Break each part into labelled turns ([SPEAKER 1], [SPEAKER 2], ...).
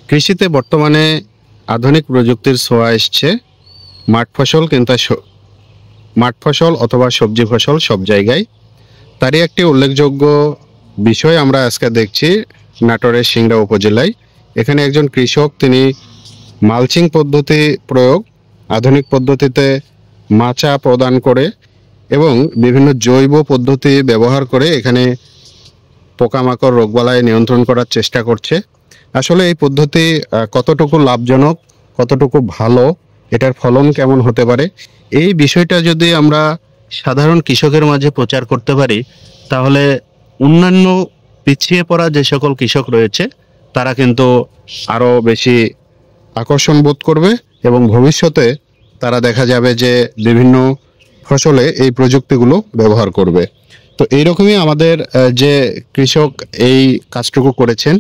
[SPEAKER 1] কৃষিতে বর্তমানে আধুনিক প্রযুক্তির ছোঁয়া এসছে। মাঠ ফসল কিংবা মাঠ ফসল অথবা সবজি ফসল সব জায়গায়। তারই একটি উল্লেখযোগ্য বিষয় আমরা আজকে দেখছি নাটোরের সিংড়া উপজেলায়। এখানে একজন কৃষক, তিনি মালচিং পদ্ধতি প্রয়োগ, আধুনিক পদ্ধতিতে মাচা প্রদান করে এবং বিভিন্ন জৈব পদ্ধতি ব্যবহার করে এখানে পোকামাকড় রোগবালাই নিয়ন্ত্রণ করার চেষ্টা করছে। আসলে এই পদ্ধতি কতটুকু লাভজনক, কতটুকু ভালো, এটার ফলন কেমন হতে পারে, এই বিষয়টা যদি আমরা সাধারণ কৃষকের মাঝে প্রচার করতে পারি, তাহলে অন্যান্য পিছিয়ে পড়া যে সকল কৃষক রয়েছে তারা কিন্তু আরও বেশি আকর্ষণ বোধ করবে এবং ভবিষ্যতে তারা দেখা যাবে যে বিভিন্ন ফসলে এই প্রযুক্তিগুলো ব্যবহার করবে। তো এইরকমই আমাদের যে কৃষক এই কাজটুকু করেছেন,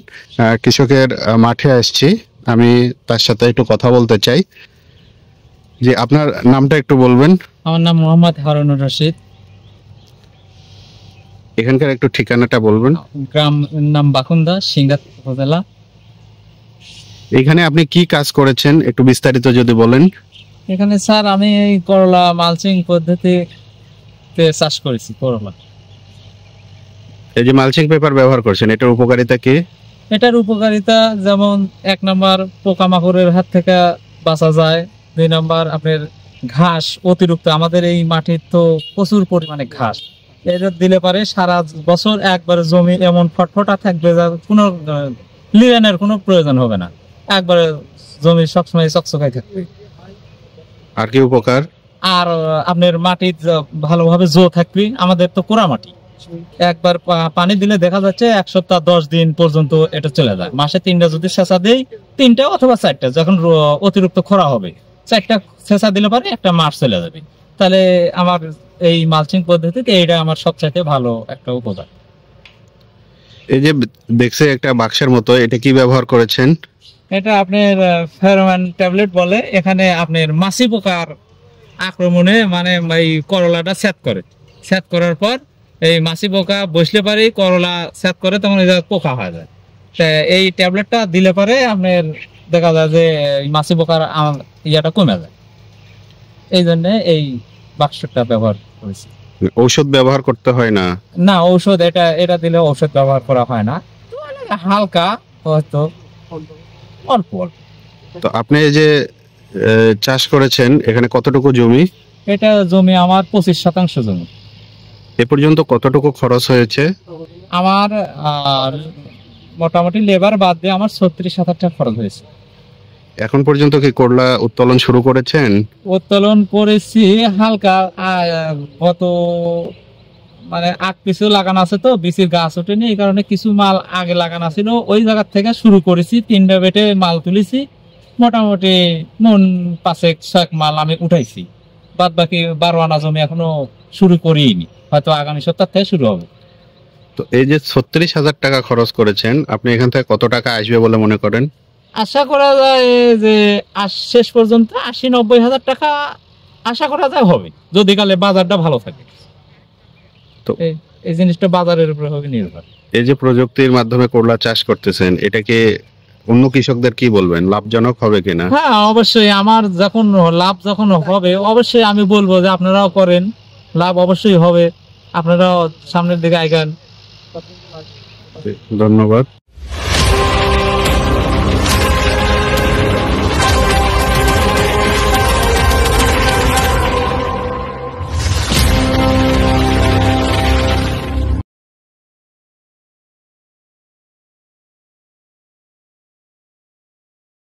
[SPEAKER 1] কৃষকের মাঠে আসছি, আমি তার সাথে একটু কথা বলতে চাই। যে আপনার নামটা একটু বলবেন?
[SPEAKER 2] আমার নাম মোহাম্মদ হারুনুর রশিদ।
[SPEAKER 1] এখানকার একটু ঠিকানাটা বলবেন?
[SPEAKER 2] গ্রাম নাম বাকুন্দা, সিংড়া উপজেলা।
[SPEAKER 1] এখানে আপনি কি কাজ করেছেন একটু বিস্তারিত যদি বলেন।
[SPEAKER 2] এখানে স্যার আমি এই করলা মালচিং পদ্ধতিতে চাষ করেছি করলা।
[SPEAKER 1] এই যে মালচিং পেপার ব্যবহার করছেন, এটার উপকারিতা কি?
[SPEAKER 2] এটার উপকারিতা যেমন 1 নম্বর পোকামাকড়ের হাত থেকে বাঁচা যায়, 2 নম্বর আপনার ঘাস অতিরিক্ত, আমাদের এই মাটির তো প্রচুর পরিমাণে ঘাস, এটা দিলে পারে সারা বছর একবারে জমি এমন ফটফটা থাকবে যা কোনো লিলেনের কোনো প্রয়োজন হবে না, একবারে জমি সবসময় চকচকাই থাকবে।
[SPEAKER 1] আর কি উপকার? আর
[SPEAKER 2] আপনার মাটি ভালোভাবে জো থাকবে। আমাদের তো কোড়া মাটি, একবার পানি দিলে দেখা যাচ্ছে 1 সপ্তাহ 10 দিন পর্যন্ত এটা চলে যায়। মাসে 3টা যদি সেচা দেই, 3টা অথবা 4টা, যখন অতিরিক্ত খরা হবে 4টা সেচা দিলে পারে একটা মাস চলে যাবে। তাহলে আমার এই মালচিং পদ্ধতিতে এইটা আমার সবচাইতে ভালো একটা উপকার।
[SPEAKER 1] এই যে দেখছে একটা বাক্সের মতো, এটা কি ব্যবহার করেছেন?
[SPEAKER 2] এটা আপনার ফেরোমন ট্যাবলেট বলে। এখানে আপনার মাছি পোকার আক্রমণে মানে এই করলাটা সেট করার পর এই মাছি পোকা বসলে পারে করলা সেট করে, তখন পোকা হয়ে যায়। এই ট্যাবলেটটা দিলে পারে আপনার দেখা যায় যে মাছি পোকার ইয়াটা কমে যায়। এই জন্য এই বাক্সটা ব্যবহার করেছি।
[SPEAKER 1] ঔষধ ব্যবহার করতে হয় না?
[SPEAKER 2] না, ঔষধ এটা দিলে ঔষধ ব্যবহার করা হয় না, হালকা হয়তো অল্প অল্প।
[SPEAKER 1] তো আপনি এই যে চাষ করেছেন, এখানে কতটুকু জমি?
[SPEAKER 2] এটা জমি আমার 25% জমি।
[SPEAKER 1] এ পর্যন্ত কতটুকু খরচ হয়েছে?
[SPEAKER 2] আমার মোটামুটি লেবার বাদ দিয়ে আমার 36,000 টাকা খরচ হয়েছে।
[SPEAKER 1] এখন পর্যন্ত কি করলা উত্তোলন শুরু করেছেন?
[SPEAKER 2] উত্তোলন করেছি হালকা, গত মানে 8 পিছু লাগানো আছে, তো বিচির গাছ ওঠেনি, এই কারণে কিছু মাল আগে লাগানো ছিল, ওই জায়গা থেকে শুরু করেছি। 3টা বেটে মাল তুলেছি, মোটামুটি মন 5-6 মাল আমি উঠাইছি। বাদ বাকি 12 আনা জমি এখনো শুরু করিনি, হয়তো আগামী সপ্তাহ থেকে শুরু হবে।
[SPEAKER 1] তো এই যে 36,000 টাকা খরচ করেছেন, আপনি এখান থেকে কত টাকা আসবে বলে মনে করেন?
[SPEAKER 2] আশা করা যায় যে শেষ পর্যন্ত 80-90 হাজার টাকা আশা করা যায় হবে, যদি কালে বাজারটা ভালো থাকে। তো এই জিনিসটা বাজারের উপর হবে নির্ভর।
[SPEAKER 1] এই যে প্রযুক্তির মাধ্যমে করলা চাষ করতেছেন, এটাকে অন্য কৃষকদের কি বলবেন, লাভজনক হবে কিনা?
[SPEAKER 2] হ্যাঁ, অবশ্যই আমার যখন লাভ হবে, অবশ্যই আমি বলবো যে আপনারাও করেন, লাভ অবশ্যই হবে, আপনারাও সামনের দিকে আগান।
[SPEAKER 1] ধন্যবাদ।